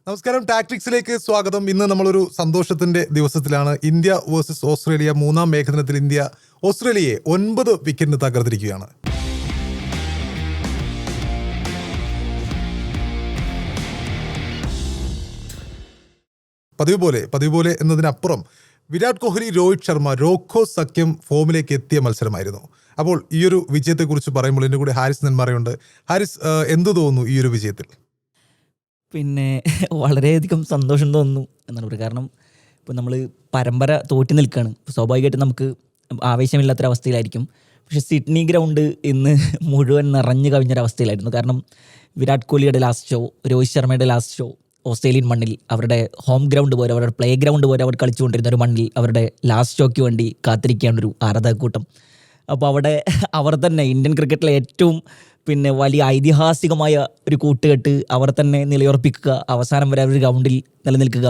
നമസ്കാരം, ടാക്ടിക്സിലേക്ക് സ്വാഗതം. ഇന്ന് നമ്മളൊരു സന്തോഷത്തിന്റെ ദിവസത്തിലാണ്. ഇന്ത്യ വേഴ്സസ് ഓസ്ട്രേലിയ മൂന്നാം ഏകദിനത്തിൽ ഇന്ത്യ ഓസ്ട്രേലിയയെ 9 വിക്കറ്റിന് തകർത്തിരിക്കുകയാണ്. പതിവ് പോലെ എന്നതിനപ്പുറം വിരാട് കോഹ്ലി, രോഹിത് ശർമ്മ, റോക്കോ സഖ്യം ഫോമിലേക്ക് എത്തിയ മത്സരമായിരുന്നു. അപ്പോൾ ഈ ഒരു വിജയത്തെക്കുറിച്ച് പറയുമ്പോൾ എൻ്റെ കൂടെ ഹാരിസ് നെന്മാറയുണ്ട്. ഹാരിസ്, എന്തു തോന്നുന്നു ഈ ഒരു വിജയത്തിൽ? പിന്നെ വളരെയധികം സന്തോഷം തോന്നുന്നു എന്നാണ് പറയുക. കാരണം ഇപ്പോൾ നമ്മൾ പരമ്പര തോറ്റി നിൽക്കുകയാണ്. സ്വാഭാവികമായിട്ടും നമുക്ക് ആവേശമില്ലാത്തൊരവസ്ഥയിലായിരിക്കും. പക്ഷേ സിഡ്നി ഗ്രൗണ്ട് ഇന്ന് മുഴുവൻ നിറഞ്ഞു കവിഞ്ഞൊരവസ്ഥയിലായിരുന്നു. കാരണം വിരാട് കോഹ്ലിയുടെ ലാസ്റ്റ് ഷോ, രോഹിത് ശർമ്മയുടെ ലാസ്റ്റ് ഷോ ഓസ്ട്രേലിയൻ മണ്ണിൽ, അവരുടെ ഹോം ഗ്രൗണ്ട് പോലെ, അവരുടെ പ്ലേ ഗ്രൗണ്ട് പോലെ അവർ കളിച്ചുകൊണ്ടിരുന്ന ഒരു മണ്ണിൽ അവരുടെ ലാസ്റ്റ് ഷോയ്ക്ക് വേണ്ടി കാത്തിരിക്കുകയാണ് ഒരു ആരാധകക്കൂട്ടം. അപ്പോൾ അവിടെ അവർ തന്നെ ഇന്ത്യൻ ക്രിക്കറ്റിലെ ഏറ്റവും വലിയ ഐതിഹാസികമായ ഒരു കൂട്ടുകെട്ട് അവർ തന്നെ നിലയുറപ്പിക്കുക, അവസാനം വരെ ഒരു ഗ്രൗണ്ടിൽ നിലനിൽക്കുക.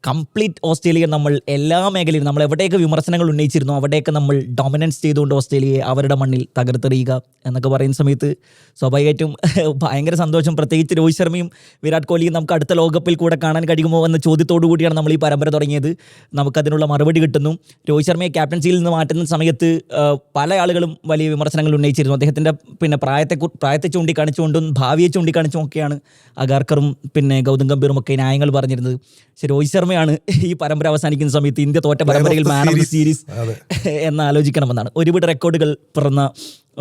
കംപ്ലീറ്റ് ഓസ്ട്രേലിയ നമ്മൾ എല്ലാ മേഖലയിലും നമ്മൾ എവിടെയൊക്കെ വിമർശനങ്ങൾ ഉന്നയിച്ചിരുന്നു അവിടെയൊക്കെ നമ്മൾ ഡോമിനൻസ് ചെയ്തുകൊണ്ട് ഓസ്ട്രേലിയയെ അവരുടെ മണ്ണിൽ തകർത്തെറിയുക എന്നൊക്കെ പറയുന്ന സമയത്ത് സ്വാഭാവികമായിട്ടും ഭയങ്കര സന്തോഷം. പ്രത്യേകിച്ച് രോഹിത് ശർമ്മയും വിരാട് കോഹ്ലിയും നമുക്ക് അടുത്ത ലോകകപ്പിൽ കൂടെ കാണാൻ കഴിയുമോ എന്ന ചോദ്യത്തോടു കൂടിയാണ് നമ്മൾ ഈ പരമ്പര തുടങ്ങിയത്. നമുക്കതിനുള്ള മറുപടി കിട്ടുന്നു. രോഹിത് ശർമ്മയെ ക്യാപ്റ്റൻസിയിൽ നിന്ന് മാറ്റുന്ന സമയത്ത് പല ആളുകളും വലിയ വിമർശനങ്ങൾ ഉന്നയിച്ചിരുന്നു. അദ്ദേഹത്തിൻ്റെ പ്രായത്തെ ചൂണ്ടിക്കാണിച്ചുകൊണ്ടും ഭാവിയെ ചൂണ്ടിക്കാണിച്ചും ഒക്കെയാണ് അഗാർക്കറും ഗൗതം ഗംഭീറും ഒക്കെ ന്യായങ്ങൾ പറഞ്ഞിരുന്നത്. പക്ഷേ രോഹിത് ശർമ്മയാണ് ഈ പരമ്പര അവസാനിക്കുന്ന സമയത്ത് ഇന്ത്യ തോറ്റ പരമ്പരയിൽ മാൻ ഓഫ് ദി സീരീസ് എന്ന് ആലോചിക്കണമെന്നാണ്. ഒരുപാട് റെക്കോർഡുകൾ പിറന്ന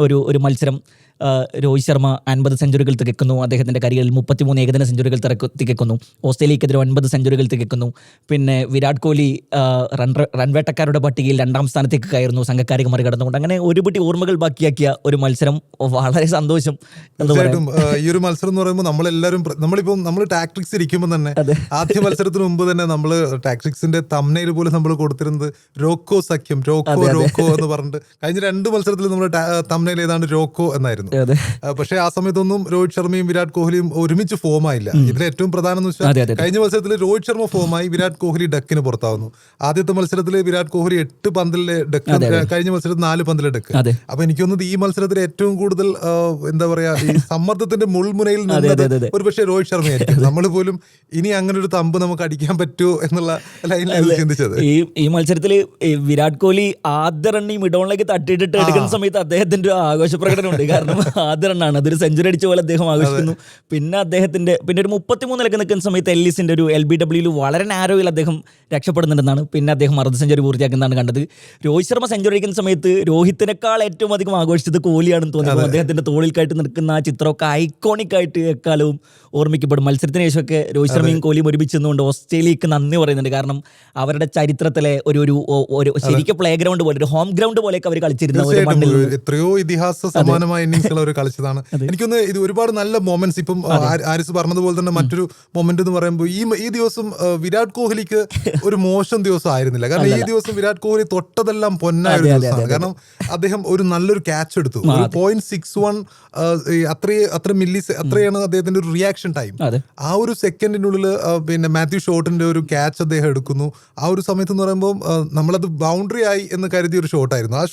ഒരു മത്സരം. രോഹിത് ശർമ്മ 50 സെഞ്ചുറികൾ തികക്കുന്നു. അദ്ദേഹത്തിൻ്റെ കരിയറിൽ 33 ഏകദിന സെഞ്ചുറികൾ തികക്കുന്നു. ഓസ്ട്രേലിയക്കെതിരെ 9 സെഞ്ചുറികൾ തികക്കുന്നു. വിരാട് കോഹ്ലി റൺവേട്ടക്കാരുടെ പട്ടികയിൽ 2ാം സ്ഥാനത്തേക്ക് കയറുന്നു, സംഘക്കാരെ മറികടന്നുകൊണ്ട്. അങ്ങനെ ഒരുപിടി ഓർമ്മകൾ ബാക്കിയാക്കിയ ഒരു മത്സരം. വളരെ സന്തോഷം. തീർച്ചയായിട്ടും ഈ ഒരു മത്സരം എന്ന് പറയുമ്പോൾ നമ്മൾ ടാക്ടിക്സ് ഇരിക്കുമ്പോൾ തന്നെ ആദ്യ മത്സരത്തിന് മുമ്പ് തന്നെ നമ്മൾ ടാക്ടിക്സിന്റെ തംബ്നെയിൽ പോലും നമ്മൾ കൊടുത്തിരുന്നത് റോക്കോ സഖ്യം, റോക്കോ എന്ന് പറഞ്ഞിട്ട്. കഴിഞ്ഞ 2 മത്സരത്തിൽ നമ്മുടെ തംബ്നെയിൽ ഏതാണ്ട് റോക്കോ എന്നായിരുന്നു. പക്ഷേ ആ സമയത്തൊന്നും രോഹിത് ശർമ്മയും വിരാട് കോഹ്ലിയും ഒരുമിച്ച് ഫോമായില്ല. ഇതിൽ ഏറ്റവും പ്രധാനം എന്ന് വെച്ചാൽ കഴിഞ്ഞ മത്സരത്തിൽ രോഹിത് ശർമ്മ ഫോമായി, വിരാട് കോഹ്ലി ഡക്കിന് പുറത്താവുന്നു. ആദ്യത്തെ മത്സരത്തിൽ വിരാട് കോഹ്ലി 8 പന്തിലെ ഡക്ക്, കഴിഞ്ഞ മത്സരത്തിൽ 4 പന്തിലെ ഡക്ക്. അപ്പൊ എനിക്ക് തോന്നുന്നത് ഈ മത്സരത്തിൽ ഏറ്റവും കൂടുതൽ എന്താ പറയാ, ഈ സമ്മർദ്ദത്തിന്റെ മുൾമുനയിൽ നിന്നത് ഒരു പക്ഷേ രോഹിത് ശർമ്മയായിരിക്കും. നമ്മൾ പോലും ഇനി അങ്ങനെ ഒരു തമ്പ് നമുക്ക് അടിക്കാൻ പറ്റുമോ എന്നുള്ള ലൈനിലാണ് ചിന്തിച്ചത്. ഈ മത്സരത്തിൽ വിരാട് കോഹ്ലി ആദ്യ റണ്ണി മിഡോണിലേക്ക് തട്ടിയിട്ടിട്ട് എടുക്കുന്ന സമയത്ത് അദ്ദേഹത്തിന്റെ ഒരു ആഘോഷ പ്രകടനമുണ്ട്. കാരണം ആദ്യ റണ്ണാണ്, അതൊരു സെഞ്ചുറി അടിച്ച പോലെ അദ്ദേഹം ആഘോഷിക്കുന്നു. അദ്ദേഹത്തിന്റെ ഒരു 33 നിൽക്കുന്ന സമയത്ത് എല്ലിസിന്റെ ഒരു LBW വളരെ നാരോയിൽ അദ്ദേഹം രക്ഷപ്പെടുന്നുണ്ടെന്നാണ്. അദ്ദേഹം 60 സെഞ്ചുറി പൂർത്തിയാക്കുന്നതാണ് കണ്ടത്. രോഹിത് ശർമ്മ സെഞ്ചുറി അടിക്കുന്ന സമയത്ത് രോഹിത്തിനേക്കാൾ ഏറ്റവും അധികം ആഘോഷിച്ചത് കോഹ്ലിയാണെന്ന് തോന്നുന്നു. അദ്ദേഹത്തിന്റെ തോളിൽ കയറ്റി നിൽക്കുന്ന ആ ചിത്രമൊക്കെ ഐക്കോണിക് ആയിട്ട് എക്കാലവും ഓർമ്മിക്കപ്പെടും. മത്സരത്തിന് ശേഷമൊക്കെ രോഹിത് ശർമ്മയും കോഹ്ലിയും ഒരുമിച്ച് നിന്നുകൊണ്ട് ഓസ്ട്രേലിയക്ക് നന്ദി പറയുന്നുണ്ട്. കാരണം അവരുടെ ചരിത്രത്തിലെ ഒരു ശരിക്കും പ്ലേ ഗ്രൗണ്ട് പോലെ, ഒരു ഹോം ഗ്രൗണ്ട് പോലെയൊക്കെ അവർ കളിച്ചിരുന്ന എത്രയോ ഇതിഹാസ സമാനമായ ഇന്നിംഗ്സുകൾ അവർ കളിച്ചതാണ്. എനിക്കൊന്ന് ഇത് ഒരുപാട് നല്ല മൊമെന്റ്സ്. ഇപ്പം ആരിസ് പറഞ്ഞതുപോലെ തന്നെ മറ്റൊരു മൊമെന്റ് എന്ന് പറയുമ്പോൾ ഈ ദിവസം വിരാട് കോഹ്ലിക്ക് ഒരു മോശം ദിവസം ആയിരുന്നില്ല. കാരണം ഈ ദിവസം വിരാട് കോഹ്ലി തൊട്ടതെല്ലാം പൊന്നായ ഒരു ദിവസമാണ്. കാരണം അദ്ദേഹം ഒരു നല്ലൊരു ക്യാച്ച് എടുത്തു. 0.61 അത്രയാണ് അദ്ദേഹത്തിന്റെ ഒരു റിയാക്ഷൻ ടൈം. ആ ഒരു സെക്കൻഡിനുള്ളിൽ മാത്യു ഷോട്ടിന്റെ ഒരു ക്യാച്ച് അദ്ദേഹം എടുക്കുന്നു. ആ ഒരു സമയത്ത് എന്ന് പറയുമ്പോൾ നമ്മളത് ബൗണ്ടറി ആയി എന്ന് കരുതിയ ഒരു ഷോട്ടായിരുന്നു. ആ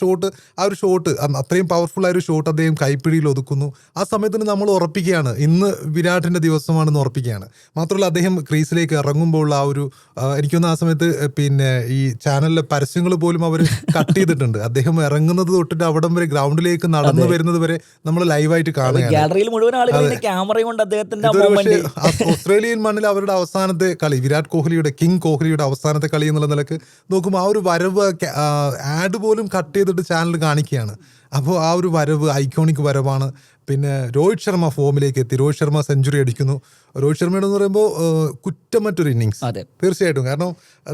ഒരു ഷോട്ട് അത്രയും പവർഫുൾ ആയ ഒരു ഷോട്ട് അദ്ദേഹം കൈപ്പിടിയിൽ ഒതുക്കുന്നു. ആ സമയത്തിന് നമ്മൾ ഉറപ്പിക്കുകയാണ് ഇന്ന് വിരാട്ടിന്റെ ദിവസമാണെന്ന് ഉറപ്പിക്കുകയാണ്. മാത്രമല്ല അദ്ദേഹം ക്രീസിലേക്ക് ഇറങ്ങുമ്പോൾ ആ ഒരു എനിക്കൊന്ന് ആ സമയത്ത് ഈ ചാനലിലെ പരസ്യങ്ങൾ പോലും അവർ കട്ട് ചെയ്തിട്ടുണ്ട്. അദ്ദേഹം ഇറങ്ങുന്നത് തൊട്ടിട്ട് അവിടം വരെ ഗ്രൗണ്ടിലേക്ക് നടന്നു വരുന്നത് വരെ നമ്മൾ ലൈവായിട്ട് കാണുകയാണ്. ഓസ്ട്രേലിയൻ മണ്ണിൽ അവരുടെ അവസാനത്തെ കളി, വിരാട് കോഹ്ലിയുടെ, കിങ് കോഹ്ലിയുടെ അവസാനത്തെ കളി എന്നുള്ള നിലക്ക് നോക്കുമ്പോൾ ആ ഒരു വരവ് ആഡ് പോലും കട്ട് ചെയ്തിട്ട് ചാനൽ കാണിക്കുകയാണ്. അപ്പോൾ ആ ഒരു വരവ് ഐക്കോണിക് വരവാണ്. രോഹിത് ശർമ്മ ഫോമിലേക്ക് എത്തി. രോഹിത് ശർമ്മ സെഞ്ചുറി അടിക്കുന്നു. രോഹിത് ശർമ്മയുടെ എന്ന് പറയുമ്പോൾ കുറ്റമറ്റൊരു ഇന്നിങ്സ് തീർച്ചയായിട്ടും. കാരണം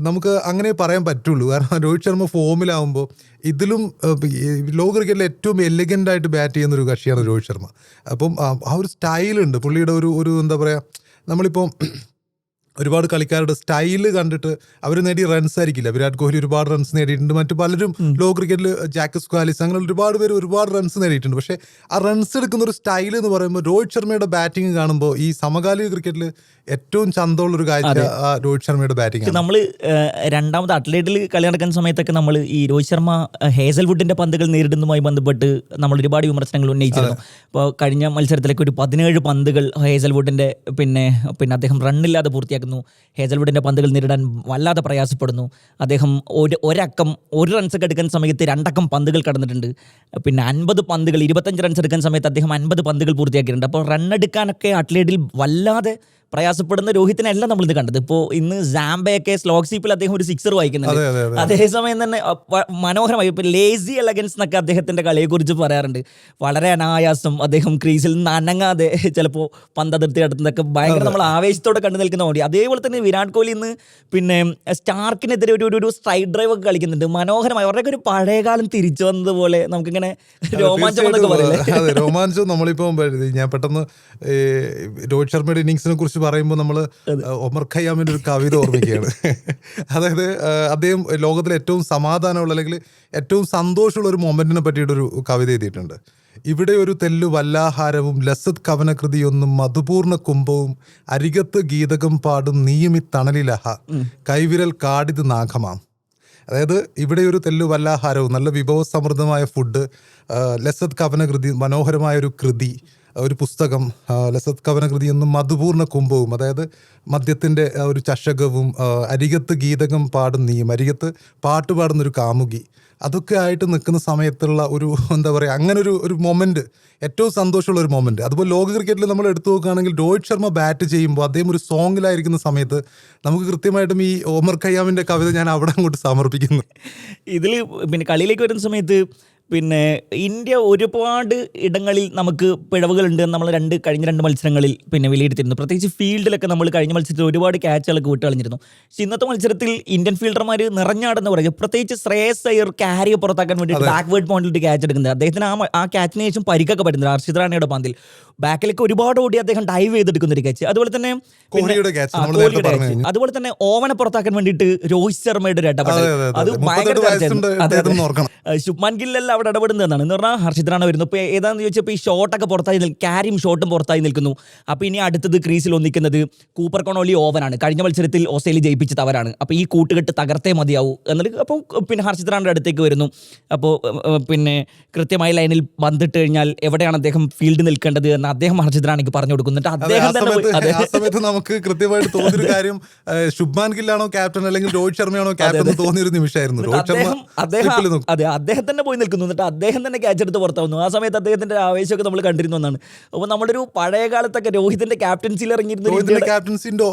നമുക്ക് അങ്ങനെ പറയാൻ പറ്റുള്ളൂ. കാരണം രോഹിത് ശർമ്മ ഫോമിലാവുമ്പോൾ ഇതിലും ലോക ക്രിക്കറ്റിലെ ഏറ്റവും എലിഗൻ്റ് ആയിട്ട് ബാറ്റ് ചെയ്യുന്ന ഒരു കക്ഷിയാണ് രോഹിത് ശർമ്മ. അപ്പം ആ ഒരു സ്റ്റൈലുണ്ട് പുള്ളിയുടെ. ഒരു എന്താ പറയുക, നമ്മളിപ്പോൾ ഒരുപാട് കളിക്കാരുടെ സ്റ്റൈല് കണ്ടിട്ട് അവർ നേടിയ റൺസ് ആയിരിക്കില്ല. വിരാട് കോഹ്ലി ഒരുപാട് റൺസ് നേടിയിട്ടുണ്ട്, മറ്റു പലരും ലോക ക്രിക്കറ്റിൽ ജാക്കസ് ക്വാലിസ് അങ്ങനെ ഒരുപാട് പേര് ഒരുപാട് റൺസ് നേടിയിട്ടുണ്ട്. പക്ഷേ ആ റൺസ് എടുക്കുന്ന ഒരു സ്റ്റൈൽ എന്ന് പറയുമ്പോൾ രോഹിത് ശർമ്മയുടെ ബാറ്റിംഗ് കാണുമ്പോൾ ഈ സമകാലിക ക്രിക്കറ്റിൽ ഏറ്റവും ചന്തമുള്ളൊരു കാഴ്ച രോഹിത് ശർമ്മയുടെ ബാറ്റിംഗ്. നമ്മൾ രണ്ടാമത് അത്ലറ്റിൽ കളി നടക്കുന്ന സമയത്തൊക്കെ നമ്മൾ ഈ രോഹിത് ശർമ്മ ഹേസൽവുഡിന്റെ പന്തുകൾ നേരിടുന്നതുമായി ബന്ധപ്പെട്ട് നമ്മൾ ഒരുപാട് വിമർശനങ്ങൾ ഉന്നയിച്ചിരുന്നു. അപ്പോൾ കഴിഞ്ഞ മത്സരത്തിലേക്ക് ഒരു 17 പന്തുകൾ ഹേസൽവുഡിന്റെ പിന്നെ അദ്ദേഹം റണ്ണില്ലാതെ പൂർത്തിയാക്കുന്നു. ഹേസൽവുഡിന്റെ പന്തുകൾ നേരിടാൻ വല്ലാതെ പ്രയാസപ്പെടുന്നു. അദ്ദേഹം ഒരു റൺസൊക്കെ എടുക്കുന്ന സമയത്ത് 2 അക്കം പന്തുകൾ കടന്നിട്ടുണ്ട്. പിന്നെ 50 പന്തുകൾ 25 റൺസ് എടുക്കുന്ന സമയത്ത് അദ്ദേഹം 50 പന്തുകൾ പൂർത്തിയാക്കിയിട്ടുണ്ട്. അപ്പോൾ റണ്ണെടുക്കാനൊക്കെ അത്ലറ്റിൽ വല്ലാതെ പ്രയാസപ്പെടുന്ന രോഹിത്തിനല്ല നമ്മളിത് കണ്ടത്. ഇപ്പോൾ ഇന്ന് സാംബയൊക്കെ സ്ലോഗ് സ്ലീപ്പിൽ അദ്ദേഹം ഒരു 6 വായിക്കുന്നുണ്ട്. അതേസമയം തന്നെ മനോഹരമായി ഇപ്പോൾ ലേസി എലഗൻസ് എന്നൊക്കെ അദ്ദേഹത്തിന്റെ കളിയെക്കുറിച്ച് പറയാറുണ്ട്. വളരെ അനായാസം അദ്ദേഹം ക്രീസിൽ നിന്ന് അനങ്ങാതെ ചിലപ്പോൾ പന്തതിർത്തി നടത്തുന്നതൊക്കെ ഭയങ്കര നമ്മൾ ആവേശത്തോടെ കണ്ടു നിൽക്കുന്ന ഓടി. അതേപോലെ തന്നെ വിരാട് കോഹ്ലി ഇന്ന് പിന്നെ സ്റ്റാർക്കിനെതിരെ ഒരു സ്ട്രൈറ്റ് ഡ്രൈവ് ഒക്കെ കളിക്കുന്നുണ്ട്. മനോഹരമായി അവരുടെയൊക്കെ ഒരു പഴയകാലം തിരിച്ചു വന്നതുപോലെ നമുക്കിങ്ങനെ രോമാഞ്ചം എന്നൊക്കെ പറയില്ലേ. രോമാഞ്ചം നമ്മളിപ്പോൾ ഞാൻ പെട്ടെന്ന് രോഹിത് ശർമ്മയുടെ ഇന്നിങ്സിനെ കുറിച്ച് പറയുമ്പോൾ നമ്മൾ ഒമർ ഖയ്യാമിന്റെ ഒരു കവിത ഓർമ്മിക്കുകയാണ്. അതായത് അദ്ദേഹം ലോകത്തിലെ ഏറ്റവും സമാധാനമുള്ള അല്ലെങ്കിൽ ഏറ്റവും സന്തോഷമുള്ള ഒരു മൊമെന്റിനെ പറ്റിയിട്ടൊരു കവിത എഴുതിയിട്ടുണ്ട്. ഇവിടെ ഒരു തെല്ലു വല്ലാഹാരവും ലസത് കവനകൃതിയൊന്നും മധുപൂർണ്ണ കുംഭവും അരികത്ത് ഗീതകം പാടും നീയുമി തണലിലഹ കൈവിരൽ കാടിത് നാഗമാം. അതായത് ഇവിടെ ഒരു തെല്ലു വല്ലാഹാരവും നല്ല വിഭവസമൃദ്ധമായ ഫുഡ്, ലസത് കവനകൃതി മനോഹരമായ ഒരു കൃതി, ഒരു പുസ്തകം, ലസത് കവനകൃതി എന്നും മധുപൂർണ്ണ കുംഭവും അതായത് മദ്യത്തിൻ്റെ ഒരു ചഷകവും, അരികത്ത് ഗീതകം പാടും നീയും അരികത്ത് പാട്ട് പാടുന്നൊരു കാമുകി, അതൊക്കെ ആയിട്ട് നിൽക്കുന്ന സമയത്തുള്ള ഒരു എന്താ പറയുക അങ്ങനെ ഒരു മൊമെൻറ്റ്, ഏറ്റവും സന്തോഷമുള്ള ഒരു മൊമെൻറ്റ്. അതുപോലെ ലോക ക്രിക്കറ്റിൽ നമ്മൾ എടുത്തു നോക്കുകയാണെങ്കിൽ രോഹിത് ശർമ്മ ബാറ്റ് ചെയ്യുമ്പോൾ അദ്ദേഹം ഒരു സോങ്ങിലായിരിക്കുന്ന സമയത്ത് നമുക്ക് കൃത്യമായിട്ടും ഈ ഒമർ ഖയ്യാമിൻ്റെ കവിത ഞാൻ അവിടെ അങ്ങോട്ട് സമർപ്പിക്കുന്നു. ഇതിൽ പിന്നെ കളിയിലേക്ക് വരുന്ന സമയത്ത് പിന്നെ ഇന്ത്യ ഒരുപാട് ഇടങ്ങളിൽ നമുക്ക് പിഴവുകളുണ്ട് എന്ന് നമ്മൾ കഴിഞ്ഞ രണ്ട് മത്സരങ്ങളിൽ പിന്നെ വിലയിരുത്തിയിരുന്നു. പ്രത്യേകിച്ച് ഫീൽഡിലൊക്കെ നമ്മൾ കഴിഞ്ഞ മത്സരത്തിൽ ഒരുപാട് ക്യാച്ചുകളൊക്കെ വിട്ട് കളഞ്ഞിരുന്നു. പക്ഷേ ഇന്നത്തെ മത്സരത്തിൽ ഇന്ത്യൻ ഫീൽഡർമാർ നിറഞ്ഞാടെന്ന് പറയുക, പ്രത്യേകിച്ച് ശ്രേയസ് അയ്യർ ക്യാരിയെ പുറത്താക്കാൻ വേണ്ടി ബാക്ക്വേർഡ് പോയിന്റിൽ ക്യാച്ച് എടുക്കുന്നത്. അദ്ദേഹത്തിന് ആ ക്യാച്ചിന് ശേഷം പരിക്കൊക്കെ പറ്റുന്നത് ഹർഷിത് റാണയുടെ പന്തിൽ ബാക്കിലേക്ക് ഒരുപാട് ഓടി അദ്ദേഹം ഡൈവ് ചെയ്തെടുക്കുന്ന ഒരു ക്യാച്ച്. അതുപോലെ തന്നെ അതുപോലെ തന്നെ ഓവനെ പുറത്താക്കാൻ വേണ്ടിയിട്ട് രോഹിത് ശർമ്മയുടെ ഒരു ഇടപെടൽ, അത് ഭയങ്കര ശുഭ്മാൻ ഗില്ലെല്ലാം അവിടെ ഇടപെടുന്നതാണ്. എന്ന് പറഞ്ഞാൽ ഹർഷിത് റാണ വരുന്നു. ഇപ്പോൾ ഏതാണെന്ന് ചോദിച്ചപ്പോൾ ഈ ഷോട്ടൊക്കെ പുറത്തായി ക്യാരിയും ഷോട്ടും പുറത്തായി നിൽക്കുന്നു. അപ്പോൾ ഇനി അടുത്തത് ക്രീസിൽ ഒന്നിക്കുന്നത് കൂപ്പർ കൊണോലി ഓവനാണ്. കഴിഞ്ഞ മത്സരത്തിൽ ഓസ്ട്രേലിയ ജയിപ്പിച്ചത് അവരാണ്. അപ്പോൾ ഈ കൂട്ടുകെട്ട് തകർത്തേ മതിയാവൂ എന്നുള്ളത്. അപ്പോൾ പിന്നെ ഹർഷിത് റാണയുടെ അടുത്തേക്ക് വരുന്നു. അപ്പോൾ പിന്നെ കൃത്യമായ ലൈനിൽ വന്നിട്ട് കഴിഞ്ഞാൽ എവിടെയാണ് അദ്ദേഹം ഫീൽഡ് നിൽക്കേണ്ടത് എന്ന് അദ്ദേഹം ഹർഷിത് റാണയ്ക്ക് പറഞ്ഞു കൊടുക്കുന്നുണ്ട്. അദ്ദേഹം തന്നെ നമുക്ക് കൃത്യമായിട്ട് തോന്നിയൊരു കാര്യം ശുഭ്മാൻ ഗില്ലാണോ ക്യാപ്റ്റൻ അല്ലെങ്കിൽ രോഹിത് ശർമ്മയാണോ ക്യാപ്റ്റൻ തോന്നിയൊരു നിമിഷമായിരുന്നു. അദ്ദേഹം തന്നെ പോയി നിൽക്കുന്നു, എന്നിട്ട് അദ്ദേഹം തന്നെ ക്യാച്ച് എടുത്ത് പുറത്താവുന്നു. ആ സമയത്ത് അദ്ദേഹത്തിന്റെ ആവേശമൊക്കെ നമ്മൾ കണ്ടിരുന്നു എന്നാണ്. അപ്പോൾ നമ്മുടെ ഒരു പഴയ കാലത്തൊക്കെ രോഹിതിന്റെ ക്യാപ്റ്റൻസിയിൽ ഇറങ്ങിയിരുന്നു. ക്യാപ്റ്റൻസിന്റെ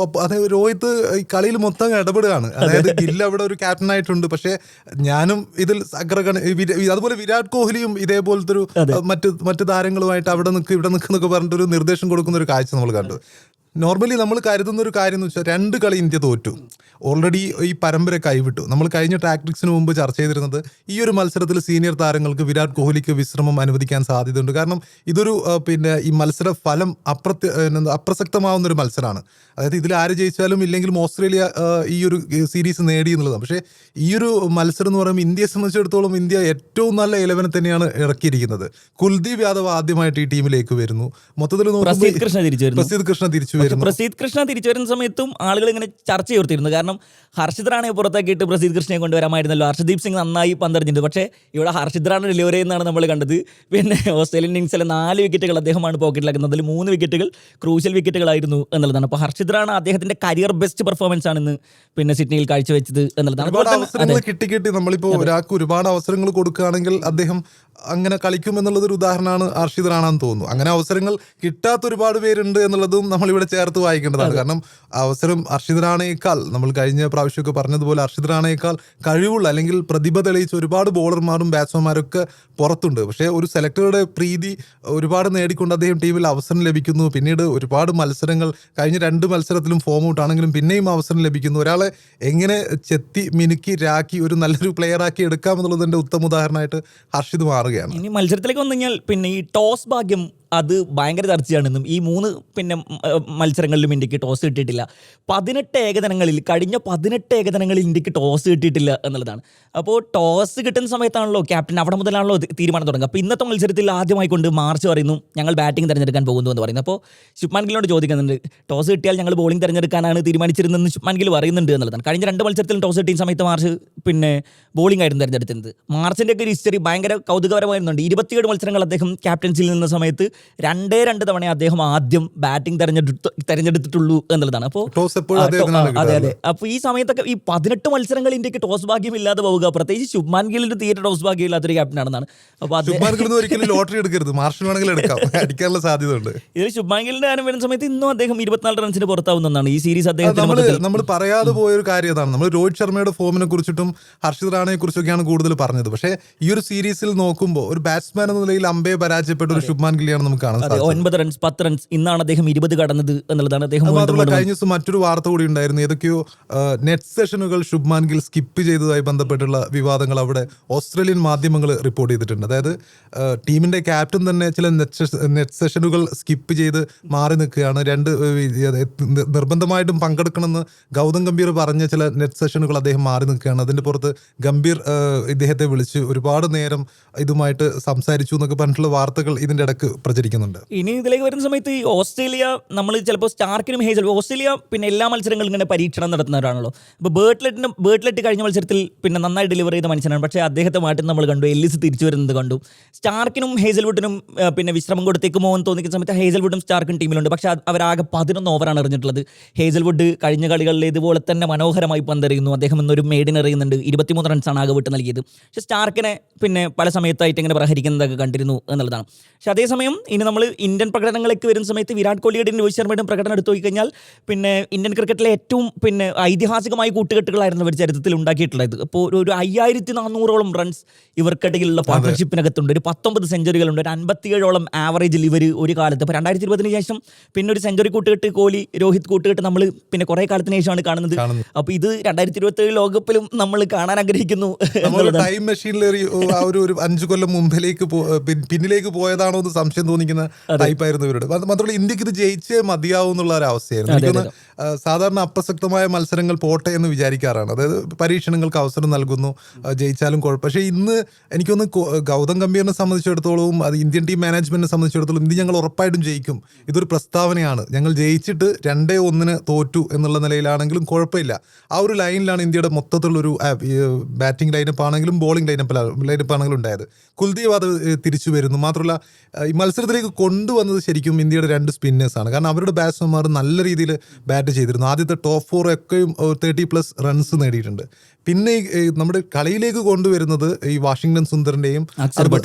രോഹിത് ഈ കളിയിൽ മൊത്തം ഇടപെടുകയാണ്. അതായത് ഗിൽ അവിടെ ഒരു ക്യാപ്റ്റൻ ആയിട്ടുണ്ട്, പക്ഷെ ഞാനും ഇതിൽ അതുപോലെ വിരാട് കോഹ്ലിയും ഇതേപോലത്തെ ഒരു മറ്റ് താരങ്ങളുമായിട്ട് അവിടെ നിൽക്ക് ഇവിടെ നിൽക്കുന്നൊക്കെ പറഞ്ഞിട്ടൊരു നിർദ്ദേശം കൊടുക്കുന്ന ഒരു കാഴ്ച നമ്മൾ കണ്ടു. നോർമലി നമ്മൾ കരുതുന്ന ഒരു കാര്യം എന്ന് വെച്ചാൽ 2 കളി ഇന്ത്യ തോറ്റു, ഓൾറെഡി ഈ പരമ്പര കൈവിട്ടു. നമ്മൾ കഴിഞ്ഞ ടാക്ടിക്സിന് മുമ്പ് ചർച്ച ചെയ്തിരുന്നത് ഈ ഒരു മത്സരത്തിൽ സീനിയർ താരങ്ങൾക്ക് വിരാട് കോഹ്ലിക്ക് വിശ്രമം അനുവദിക്കാൻ സാധ്യതയുണ്ട്. കാരണം ഇതൊരു പിന്നെ ഈ മത്സര ഫലം അപ്രസക്തമാവുന്ന ഒരു മത്സരമാണ്. അതായത് ഇതിൽ ആര് ജയിച്ചാലും ഇല്ലെങ്കിലും ഓസ്ട്രേലിയ ഈ ഒരു സീരീസ് നേടി എന്നുള്ളതാണ്. പക്ഷേ ഈ ഒരു മത്സരം എന്ന് പറയുമ്പോൾ ഇന്ത്യയെ സംബന്ധിച്ചിടത്തോളം ഇന്ത്യ ഏറ്റവും നല്ല 11 തന്നെയാണ് ഇറക്കിയിരിക്കുന്നത്. കുൽദീപ് യാദവ് ആദ്യമായിട്ട് ഈ ടീമിലേക്ക് വരുന്നു. മൊത്തത്തിൽ പ്രസീദ് കൃഷ്ണ തിരിച്ചു വരുന്ന സമയത്തും ആളുകൾ ഇങ്ങനെ ചർച്ച ചെയ്തിരുന്നു. കാരണം ഹർഷിത് റാണയെ പുറത്താക്കിയിട്ട് പ്രസീദ് കൃഷ്ണയെ കൊണ്ടുവരാമായിരുന്നല്ലോ. ഹർഷദീപ് സിംഗ് നന്നായി പന്തെറിഞ്ഞിട്ടുണ്ട്, പക്ഷേ ഇവിടെ ഹർഷിത് റാണ ഡെലിവറി ചെയ്യുന്നതാണ് നമ്മൾ കണ്ടത്. പിന്നെ ഓസ്ട്രേലിയൻ ഇന്നിംഗ്സിലെ 4 വിക്കറ്റുകൾ അദ്ദേഹമാണ് പോക്കറ്റിലാക്കുന്നത്. അതിൽ 3 വിക്കറ്റുകൾ ക്രൂഷ്യൽ വിക്കറ്റുകളായിരുന്നു എന്നുള്ളതാണ്. അപ്പോൾ ഹർഷിത് റാണ അദ്ദേഹത്തിന്റെ കരിയർ ബെസ്റ്റ് പെർഫോമൻസ് ആണ് ഇന്ന് പിന്നെ സിഡ്നിയിൽ കാഴ്ചവെച്ചത് എന്നുള്ളതാണ്. കിട്ടി നമ്മളിപ്പോൾ ഒരാൾക്ക് ഒരുപാട് അവസരങ്ങൾ കൊടുക്കുകയാണെങ്കിൽ അദ്ദേഹം അങ്ങനെ കളിക്കും എന്നുള്ളതൊരു ഉദാഹരണമാണ് ഹർഷിത് റാണ എന്ന് തോന്നുന്നു. അങ്ങനെ അവസരങ്ങൾ കിട്ടാത്ത ഒരുപാട് പേരുണ്ട് എന്നുള്ളതും നമ്മളിവിടെ ചേർത്ത് വായിക്കേണ്ടതാണ്. കാരണം അവസരം ഹർഷിത് റാണയേക്കാൾ നമ്മൾ കഴിഞ്ഞ പ്രാവശ്യമൊക്കെ പറഞ്ഞതുപോലെ ഹർഷിത് റാണയേക്കാൾ കഴിവുള്ള അല്ലെങ്കിൽ പ്രതിഭ തെളിയിച്ച ഒരുപാട് ബോളർമാരും ബാറ്റ്സ്മാൻമാരൊക്കെ പുറത്തുണ്ട്. പക്ഷേ ഒരു സെലക്ടറുടെ പ്രീതി ഒരുപാട് നേടിക്കൊണ്ട് അദ്ദേഹം ടീമിൽ അവസരം ലഭിക്കുന്നു. പിന്നീട് ഒരുപാട് മത്സരങ്ങൾ കഴിഞ്ഞ 2 മത്സരത്തിലും ഫോം ഔട്ട് ആണെങ്കിലും പിന്നെയും അവസരം ലഭിക്കുന്നു. ഒരാളെ എങ്ങനെ ചെത്തി മിനുക്കി രാക്കി ഒരു നല്ലൊരു പ്ലെയറാക്കി എടുക്കാം എന്നുള്ളതിൻ്റെ ഉത്തമ ഉദാഹരണമായിട്ട് ഹർഷിത് മാറുകയാണ്. ഇനി മത്സരത്തിലേക്ക് വന്നു കഴിഞ്ഞാൽ പിന്നെ ഈ ടോസ് ഭാഗ്യം അത് ഭയങ്കര ചർച്ചയാണെന്നും ഈ 3 പിന്നെ മത്സരങ്ങളിലും ഇന്ത്യക്ക് ടോസ് കിട്ടിയിട്ടില്ല. 18 ഏകദിനങ്ങളിൽ കഴിഞ്ഞ 18 ഏകദിനങ്ങളിൽ ഇന്ത്യക്ക് ടോസ് കിട്ടിയിട്ടില്ല എന്നുള്ളതാണ്. അപ്പോൾ ടോസ് കിട്ടുന്ന സമയത്താണല്ലോ ക്യാപ്റ്റൻ അവിടെ മുതലാണല്ലോ തീരുമാനം തുടങ്ങുക. അപ്പോൾ ഇന്നത്തെ മത്സരത്തിൽ ആദ്യമായിക്കൊണ്ട് മാർച്ച് പറയുന്നു ഞങ്ങൾ ബാറ്റിംഗ് തിരഞ്ഞെടുക്കാൻ പോകുന്നു എന്ന് പറയുന്നു. അപ്പോൾ ശുഭ്മാൻ ഗില്ലിനോട് ചോദിക്കുന്നുണ്ട്, ടോസ് കിട്ടിയാൽ ഞങ്ങൾ ബോളിംഗ് തിരഞ്ഞെടുക്കാനാണ് തീരുമാനിച്ചിരുന്നതെന്ന് ശുഭ്മാൻ ഗിൽ പറയുന്നുണ്ട് എന്നുള്ളതാണ്. കഴിഞ്ഞ 2 മത്സരത്തിലും ടോസ് കിട്ടിയ സമയത്ത് മാർച്ച് പിന്നെ ബോളിംഗ് ആയിരുന്നു തിരഞ്ഞെടുത്തത്. മാർച്ചിൻ്റെ ഒക്കെ ഒരു ഹിസ്റ്ററി ഭയങ്കര കൗതുകപരമായിരുന്നുണ്ട്. 27 മത്സരങ്ങൾ അദ്ദേഹം ക്യാപ്റ്റൻസിയിൽ നിന്ന സമയത്ത് 2 തവണ അദ്ദേഹം ആദ്യം ബാറ്റിംഗ് തെരഞ്ഞെടുത്തിട്ടുള്ളൂ എന്നുള്ളതാണ്. അപ്പോൾ അതെ. അപ്പോൾ ഈ സമയത്തൊക്കെ ഈ 18 മത്സരങ്ങൾ ഇന്ത്യക്ക് ടോസ് ഭാഗ്യമില്ലാതെ പോവുക, പ്രത്യേകിച്ച് ശുഭ്മാൻ ഗില്ലിന് തീരെ ടോസ് ഭാഗ്യമില്ലാത്തൊരു ക്യാപ്റ്റനാണെന്നാണ്. അപ്പോൾ ലോട്ടറി എടുക്കരുത്, മാർഷിന് വേണമെങ്കിൽ എടുക്കാം, അടിക്കാനുള്ള സാധ്യത ഉണ്ട്. ഇതിൽ ശുഭ്മാൻ ഗില്ലിന്റെ കാര്യം വരുന്ന സമയത്ത് ഇന്നും അദ്ദേഹം 24 റൺസിന് പുറത്താവുന്നതാണ് ഈ സീരീസ്. നമ്മൾ പറയാതെ പോയൊരു കാര്യം അതാണ്. നമ്മൾ രോഹിത് ശർമ്മയുടെ ഫോമിനെ കുറിച്ചിട്ടും ഹർഷിത് റാണയെ കുറിച്ചൊക്കെയാണ് കൂടുതൽ പറഞ്ഞത്. പക്ഷേ ഈ ഒരു സീരീസിൽ നോക്കുമ്പോൾ ഒരു ബാറ്റ്സ്മാൻ എന്ന നിലയിൽ അമ്പയെ പരാജയപ്പെട്ട ഒരു ശുഭ്മാൻ ഗില്ലിയാണ് നമുക്ക് കാണാൻ സാധിച്ചത്. 9 റൺസ് 10 റൺസ് ഇന്നാണ് അദ്ദേഹം 20 കടന്നത് എന്നുള്ളതാണ്. അദ്ദേഹം കഴിഞ്ഞ ദിവസം മറ്റൊരു വാർത്ത കൂടി ഉണ്ടായിരുന്നു. ഏതൊക്കെയോ നെറ്റ് സെഷനുകൾ ശുഭ്മാൻ ഗിൽ സ്കിപ്പ് ചെയ്തതായി ബന്ധപ്പെട്ടുള്ള വിവാദങ്ങൾ അവിടെ ഓസ്ട്രേലിയൻ മാധ്യമങ്ങൾ റിപ്പോർട്ട് ചെയ്തിട്ടുണ്ട്. അതായത് ടീമിന്റെ ക്യാപ്റ്റൻ തന്നെ ചില നെറ്റ് സെഷനുകൾ സ്കിപ്പ് ചെയ്ത് മാറി നിൽക്കുകയാണ്. നിർബന്ധമായിട്ടും പങ്കെടുക്കണമെന്ന് ഗൗതം ഗംഭീർ പറഞ്ഞ ചില നെറ്റ് സെഷനുകൾ അദ്ദേഹം മാറി നിൽക്കുകയാണ്. അതിന്റെ പുറത്ത് ഗംഭീർ ഇദ്ദേഹത്തെ വിളിച്ച് ഒരുപാട് നേരം ഇതുമായിട്ട് സംസാരിച്ചു എന്നൊക്കെ പറഞ്ഞിട്ടുള്ള വാർത്തകൾ ഇതിന്റെ ഇടയ്ക്ക് പ്രചരിക്കുന്നുണ്ട്. ഇനി ഇതിലേക്ക് വരുന്ന സമയത്ത് ഈ ഓസ്ട്രേലിയ നമ്മൾ ചിലപ്പോൾ സ്റ്റാർക്കിനും ഓസ്ട്രേലിയ പിന്നെ എല്ലാ മത്സരങ്ങളും ഇങ്ങനെ പരീക്ഷണം നടത്തുന്നവരാണല്ലോ. അപ്പോൾ ബേർട്ട്ലെറ്റ് കഴിഞ്ഞ മത്സരത്തിൽ പിന്നെ നന്നായി ഡെലിവർ ചെയ്ത മനുഷ്യനാണ്. പക്ഷേ അദ്ദേഹത്തെ മാറ്റി നമ്മൾ കണ്ടു, എല്ലിസ് തിരിച്ചു വരുന്നത് കണ്ടു. സ്റ്റാർക്കിനും ഹേസൽവുഡിനും പിന്നെ വിശ്രമം കൊടുത്തേക്കുമോ എന്ന് തോന്നിക്കുന്ന സമയത്ത് ഹേസൽവുഡും സ്റ്റാർക്കും ടീമിലുണ്ട്. പക്ഷേ അവരാകെ 11 ഓവറാണ് എറിഞ്ഞിട്ടുള്ളത്. ഹേസൽവുഡ് കഴിഞ്ഞ കളികളിൽ ഇതുപോലെ തന്നെ മനോഹരമായി പന്തെറിയുന്നു. അദ്ദേഹം ഇന്നൊരു മെയ്ഡിൻ എറിയുന്നുണ്ട്. 23 റൺസാണ് ആകെ വിട്ട് നൽകിയത്. പക്ഷേ സ്റ്റാർക്കിനെ പിന്നെ പല സമയത്തായിട്ട് ഇങ്ങനെ പ്രഹരിക്കുന്നതൊക്കെ കണ്ടിരുന്നു എന്നുള്ളതാണ്. പക്ഷേ അതേസമയം ഇനി നമ്മൾ ഇന്ത്യൻ പ്രകടനങ്ങളിലേക്ക് വരുന്ന സമയത്ത് വിരാട് കോഹ്ലിയുടെയും രോഹിത് ശർമ്മയുടെയും പ്രകടനം എടുത്തു നോക്കിക്കഴിഞ്ഞാൽ പിന്നെ ഇന്ത്യൻ ക്രിക്കറ്റിലെ ഏറ്റവും പിന്നെ ഐതിഹാസികമായ കൂട്ടുകെട്ടുകളായിരുന്നു അവർ ചരിത്രത്തിൽ ഉണ്ടാക്കിയിട്ടുള്ളത്. അപ്പോൾ ഒരു 5400ഓളം റൺസ് ഇവർക്കിടയിലുള്ള പാർട്ണർഷിപ്പിനകത്തുണ്ട്. ഒരു 19 സെഞ്ചുറികളുണ്ട്. ഒരു 57ഓളം ആവറേജിൽ ഇവർ ഒരു കാലത്ത് ഇപ്പോൾ 2020 ശേഷം പിന്നെ ഒരു സെഞ്ചുറി കൂട്ടുകെട്ട് കോഹ്ലി രോഹിത് കൂട്ടുകെട്ട് നമ്മൾ പിന്നെ കുറേ കാലത്തിന് ശേഷമാണ് കാണുന്നത്. അപ്പോൾ ഇത് 2027 ലോകകപ്പിലും നമ്മൾ കാണാൻ ആഗ്രഹിക്കുന്നു. ടൈം മെഷീനിലേറി ഒരു 5 കൊല്ലം മുമ്പിലേക്ക് പിന്നിലേക്ക് പോയതാണോ എന്ന് സംശയം തോന്നിക്കുന്ന ടൈപ്പായിരുന്നു ഇവരുടെ. മാത്രമല്ല ഇന്ത്യക്ക് ഇത് ജയിച്ചേ മതിയാവും എന്നുള്ള ഒരു അവസ്ഥയായിരുന്നു. എനിക്കൊന്ന് സാധാരണ അപ്രസക്തമായ മത്സരങ്ങൾ പോട്ടെ എന്ന് വിചാരിക്കാറാണ്. അതായത് പരീക്ഷണങ്ങൾക്ക് അവസരം നൽകുന്നു, ജയിച്ചാലും കുഴപ്പം. പക്ഷേ ഇന്ന് എനിക്കൊന്ന് ഗൗതം ഗംഭീറിനെ സംബന്ധിച്ചിടത്തോളം അത് ഇന്ത്യൻ ടീം മാനേജ്മെന്റിനെ സംബന്ധിച്ചിടത്തോളം ഇന്ത്യ ഞങ്ങൾ ഉറപ്പായിട്ടും ജയിക്കും, ഇതൊരു പ്രസ്താവനയാണ്. ഞങ്ങൾ ജയിച്ചിട്ട് 2-1 തോറ്റു എന്നുള്ള നിലയിലാണെങ്കിലും കുഴപ്പമില്ല. ആ ഒരു ലൈനിലാണ് ഇന്ത്യയുടെ മൊത്തത്തിലുള്ളൊരു ബാറ്റിംഗ് ലൈനപ്പ് ആണെങ്കിലും ബോളിംഗ് ലൈനപ്പ് ആണെങ്കിലും ഉണ്ടായത്. കുൽദീപ് അത് തിരിച്ചു വരുന്നു. മാത്രമല്ല ഈ മത്സരത്തിലേക്ക് കൊണ്ടുവന്നത് ശരിക്കും ഇന്ത്യയുടെ 2 സ്പിന്നേഴ്സാണ്. കാരണം അവരുടെ ബാറ്റ്സ്മാൻമാർ നല്ല രീതിയിൽ ബാറ്റ് ചെയ്തിരുന്നു. ആദ്യത്തെ ടോപ്പ് 4 ഒക്കെയും 30+ റൺസ് നേടിയിട്ടുണ്ട്. പിന്നെ നമ്മുടെ കളിയിലേക്ക് കൊണ്ടുവരുന്നത് ഈ വാഷിംഗ്ടൺ സുന്ദറിന്റെയും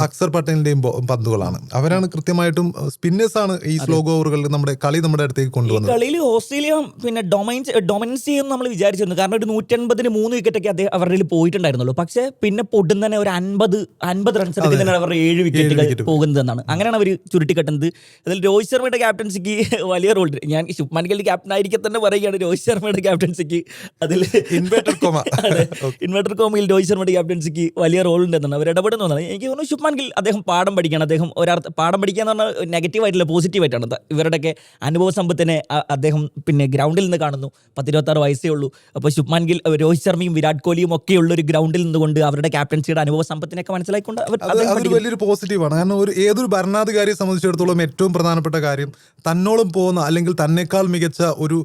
അക്സർ പട്ടേലിന്റെയും പന്തുകളാണ്. അവരാണ് കൃത്യമായിട്ടും സ്പിന്നേഴ്സാണ് ഈ സ്ലോ ഓവറുകളിൽ നമ്മുടെ അടുത്തേക്ക് കൊണ്ടുവന്നത്. കളിയിൽ ഓസ്ട്രേലിയ പിന്നെ ഡൊമിനൻസ് ചെയ്യുമെന്ന് നമ്മൾ വിചാരിച്ചിരുന്നു. കാരണം ഒരു 180-ന് 3 വിക്കറ്റൊക്കെ അവരുടെ പോയിട്ടുണ്ടായിരുന്നുള്ളൂ. പക്ഷേ പിന്നെ പൊട്ടുന്ന ഒരു 50 റൺസ് എടുക്കുന്നതിനാണ് അവരുടെ 7 വിക്കറ്റുകൾ പോകുന്നതെന്നാണ്. അങ്ങനെയാണ് അവർ ചുരുട്ടിക്കെട്ടുന്നത്. അതിൽ രോഹിത് ശർമ്മയുടെ ക്യാപ്റ്റൻസിക്ക് വലിയ റോൾ. ഞാൻ ശുഭ്മാൻ ഗിൽ ക്യാപ്റ്റൻ ആയിരിക്കും തന്നെ പറയുകയാണ്. രോഹിത് ശർമ്മയുടെ ക്യാപ്റ്റൻസിക്ക് അതിൽ ഇൻവെർട്ടർ കോമയിൽ രോഹിത് ശർമ്മയുടെ ക്യാപ്റ്റൻസിക്ക് വലിയ റോൾ ഉണ്ടെന്നാണ് അവർ ഇടപെടുന്നതാണ്. എനിക്ക് തോന്നുന്നു ശുഭ്മാൻ ഗിൽ അദ്ദേഹം പാഠം പഠിക്കുകയാണ്. അദ്ദേഹം പാഠം പഠിക്കുക എന്ന് പറഞ്ഞാൽ നെഗറ്റീവായിട്ടില്ല, പോസിറ്റീവായിട്ടാണ്. ഇവരുടെയൊക്കെ അനുഭവ സമ്പത്തിനെ അദ്ദേഹം പിന്നെ ഗ്രൗണ്ടിൽ നിന്ന് കാണുന്നു. 26 വയസ്സേ ഉള്ളൂ. അപ്പോൾ ശുഭ്മാൻ ഗിൽ രോഹിത് ശർമ്മയും വിരാട് കോഹ്ലിയും ഒക്കെ ഉള്ള ഒരു ഗ്രൗണ്ടിൽ നിന്നുകൊണ്ട് അവരുടെ ക്യാപ്റ്റൻസിയുടെ അനുഭവ സമ്പത്തിനൊക്കെ മനസ്സിലാക്കിക്കൊണ്ട് അതൊരു വലിയൊരു പോസിറ്റീവാണ്. കാരണം ഏതൊരു ഭരണാധികാരിയെ സംബന്ധിച്ചിടത്തോളം ഏറ്റവും പ്രധാനപ്പെട്ട കാര്യം തന്നോളം പോകുന്ന അല്ലെങ്കിൽ തന്നെക്കാൾ മികച്ച ഒരു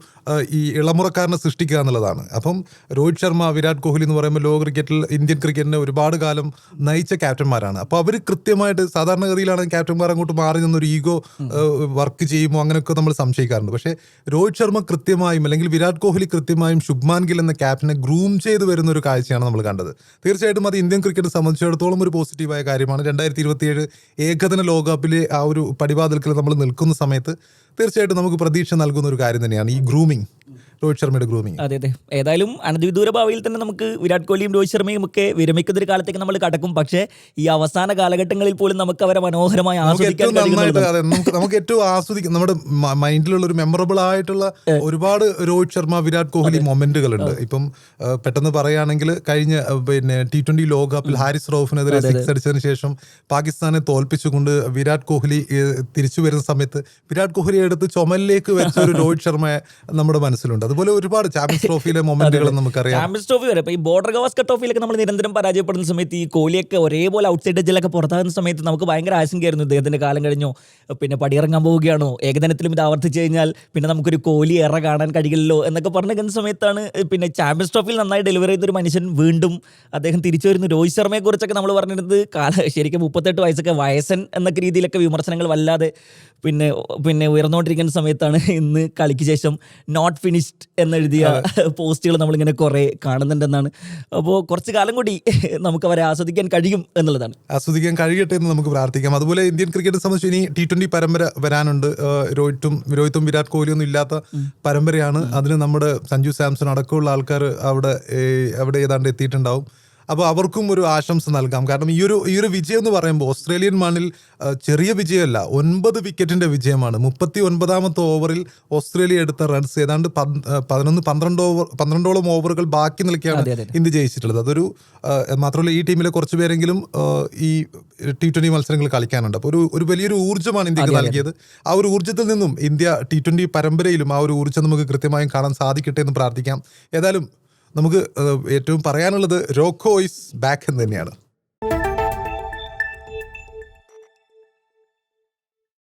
ഈ ഇളമുറക്കാരനെ സൃഷ്ടിക്കുക എന്നുള്ളതാണ്. അപ്പം രോഹിത് ശർമ്മ, വിരാട് കോഹ്ലി എന്ന് പറയുമ്പോൾ ലോക ക്രിക്കറ്റിൽ ഇന്ത്യൻ ക്രിക്കറ്റിനെ ഒരുപാട് കാലം നയിച്ച ക്യാപ്റ്റന്മാരാണ്. അപ്പോൾ അവർ കൃത്യമായിട്ട് സാധാരണഗതിയിലാണ് ക്യാപ്റ്റന്മാർ അങ്ങോട്ട് മാറി നിന്നൊരു ഈഗോ വർക്ക് ചെയ്യുമോ അങ്ങനെയൊക്കെ നമ്മൾ സംശയിക്കാറുണ്ട്. പക്ഷേ രോഹിത് ശർമ്മ കൃത്യമായും അല്ലെങ്കിൽ വിരാട് കോഹ്ലി കൃത്യമായും ശുഭ്മാൻ ഗിൽ എന്ന ക്യാപ്റ്റനെ ഗ്രൂം ചെയ്ത് വരുന്ന ഒരു കാഴ്ചയാണ് നമ്മൾ കണ്ടത്. തീർച്ചയായിട്ടും അത് ഇന്ത്യൻ ക്രിക്കറ്റ് സംബന്ധിച്ചിടത്തോളം ഒരു പോസിറ്റീവായ കാര്യമാണ്. 2027 ഏകദിന ലോകകപ്പിലെ ആ ഒരു പടിവാതിൽക്കൽ നമ്മൾ നിൽക്കുന്ന സമയത്ത് തീർച്ചയായിട്ടും നമുക്ക് പ്രതീക്ഷ നൽകുന്ന ഒരു കാര്യം തന്നെയാണ് ഈ ഗ്രൂമിങ്. രോഹിത് ശർമ്മയുടെ ഗ്രൂമിങ്. അതെ അതെ, ഏതായാലും അനധിവിദൂര ഭാവിയിൽ തന്നെ നമുക്ക് വിരാട് കോഹ്ലിയും രോഹിത് ശർമ്മയും ഒക്കെ വിരമിക്കുന്ന ഒരു കാലത്തേക്ക് നമ്മൾ കടക്കും. പക്ഷേ ഈ അവസാന കാലഘട്ടങ്ങളിൽ പോലും നമുക്ക് അവരെ മനോഹരമായി ആസ്വദിക്കാൻ നമുക്ക് ഏറ്റവും ആസ്വദിക്കാം. നമ്മുടെ മൈൻഡിലുള്ള ഒരു മെമ്മറബിൾ ആയിട്ടുള്ള ഒരുപാട് രോഹിത് ശർമ്മ വിരാട് കോഹ്ലി മൊമെന്റുകളുണ്ട്. ഇപ്പം പെട്ടെന്ന് പറയുകയാണെങ്കിൽ കഴിഞ്ഞ T20 ലോകകപ്പിൽ ഹാരിസ് റൌഫിനെതിരെ 6 അടിച്ചതിന് ശേഷം പാകിസ്ഥാനെ തോൽപ്പിച്ചുകൊണ്ട് വിരാട് കോഹ്ലി തിരിച്ചു വരുന്ന സമയത്ത് വിരാട് കോഹ്ലിയെ എടുത്ത് ചുമലിലേക്ക് വെച്ച ഒരു രോഹിത് ശർമ്മ നമ്മുടെ മനസ്സിലുണ്ട്. അതുപോലെ ഒരുപാട് ചാമ്പ്യൻസ് ട്രോഫിയിലെ മൊമെന്റുകൾ നമുക്കറിയാം. ചാമ്പ്യൻസ് ട്രോഫി വരെ ഈ ബോർഡർ ഗവാസ്കർ ട്രോഫിയിലൊക്കെ നമ്മൾ നിരന്തരം പരാജയപ്പെടുന്ന സമയത്ത് ഈ കോഹ്ലിയൊക്കെ ഒരേപോലെ ഔട്ട്സൈഡ് എഡ്ജിലൊക്കെ പുറത്താകുന്ന സമയത്ത് നമുക്ക് ഭയങ്കര ആശങ്കയായിരുന്നു. ഇദ്ദേഹത്തിന്റെ കാലം കഴിഞ്ഞോ, പിന്നെ പടിയിറങ്ങാൻ പോവുകയാണോ, ഏകദിനത്തിലും ഇത് ആവർത്തിച്ച് കഴിഞ്ഞാൽ പിന്നെ നമുക്കൊരു കോഹ്ലി എറ കാണാൻ കഴിയില്ലല്ലോ എന്നൊക്കെ പറഞ്ഞിരിക്കുന്ന സമയത്താണ് പിന്നെ ചാമ്പ്യൻസ് ട്രോഫിയിൽ നന്നായി ഡെലിവർ ചെയ്തൊരു മനുഷ്യൻ വീണ്ടും അദ്ദേഹം തിരിച്ചു വരുന്നു. രോഹിത് ശർമ്മയെ കുറിച്ചൊക്കെ നമ്മൾ പറഞ്ഞിരുന്നത് ശരിക്കും 38 വയസ്സൊക്കെ വയസ്സൻ എന്നൊക്കെ രീതിയിലൊക്കെ വിമർശനങ്ങൾ വല്ലാതെ പിന്നെ ഉയർന്നുകൊണ്ടിരിക്കുന്ന സമയത്താണ് ഇന്ന് കളിക്ക് ശേഷം നോട്ട് ഫിനിഷ്ഡ് എന്നെഴുതിയ പോസ്റ്റുകൾ നമ്മളിങ്ങനെ കുറേ കാണുന്നുണ്ടെന്നാണ്. അപ്പോൾ കുറച്ച് കാലം കൂടി നമുക്ക് അവരെ ആസ്വദിക്കാൻ കഴിയും എന്നുള്ളതാണ്. ആസ്വദിക്കാൻ കഴിയട്ടെ എന്ന് നമുക്ക് പ്രാർത്ഥിക്കാം. അതുപോലെ ഇന്ത്യൻ ക്രിക്കറ്റ് സംബന്ധിച്ച് ഇനി T20 പരമ്പര വരാനുണ്ട്. രോഹിത്തും വിരാട് കോഹ്ലിയൊന്നും ഇല്ലാത്ത പരമ്പരയാണ്. അതിന് നമ്മുടെ സഞ്ജു സാംസൺ അടക്കമുള്ള ആൾക്കാർ അവിടെ ഏതാണ്ട് എത്തിയിട്ടുണ്ടാവും. അപ്പോൾ അവർക്കും ഒരു ആശംസ നൽകാം. കാരണം ഈ ഒരു വിജയം എന്ന് പറയുമ്പോൾ ഓസ്ട്രേലിയൻ മണ്ണിൽ ചെറിയ വിജയമല്ല, 9 വിക്കറ്റിന്റെ വിജയമാണ്. 39ാമത്തെ ഓവറിൽ ഓസ്ട്രേലിയ എടുത്ത റൺസ് ഏതാണ്ട് 12ഓളം ഓവറുകൾ ബാക്കി നിൽക്കുകയാണ് ഇന്ത്യ ജയിച്ചിട്ടുള്ളത്. അതൊരു മാത്രമല്ല ഈ ടീമിലെ കുറച്ച് പേരെങ്കിലും ഈ T20 മത്സരങ്ങൾ കളിക്കാനുണ്ട്. അപ്പോൾ ഒരു വലിയൊരു ഊർജ്ജമാണ് ഇന്ത്യക്ക് നൽകിയത്. ആ ഒരു ഊർജ്ജത്തിൽ നിന്നും ഇന്ത്യ T20 പരമ്പരയിലും ആ ഒരു ഊർജ്ജം നമുക്ക് കൃത്യമായും കാണാൻ സാധിക്കട്ടെ എന്ന് പ്രാർത്ഥിക്കാം. ഏതായാലും നമുക്ക് ഏറ്റവും പറയാനുള്ളത് രോക്കോ ഈസ് ബാക്ക് എന്ന് തന്നെയാണ്.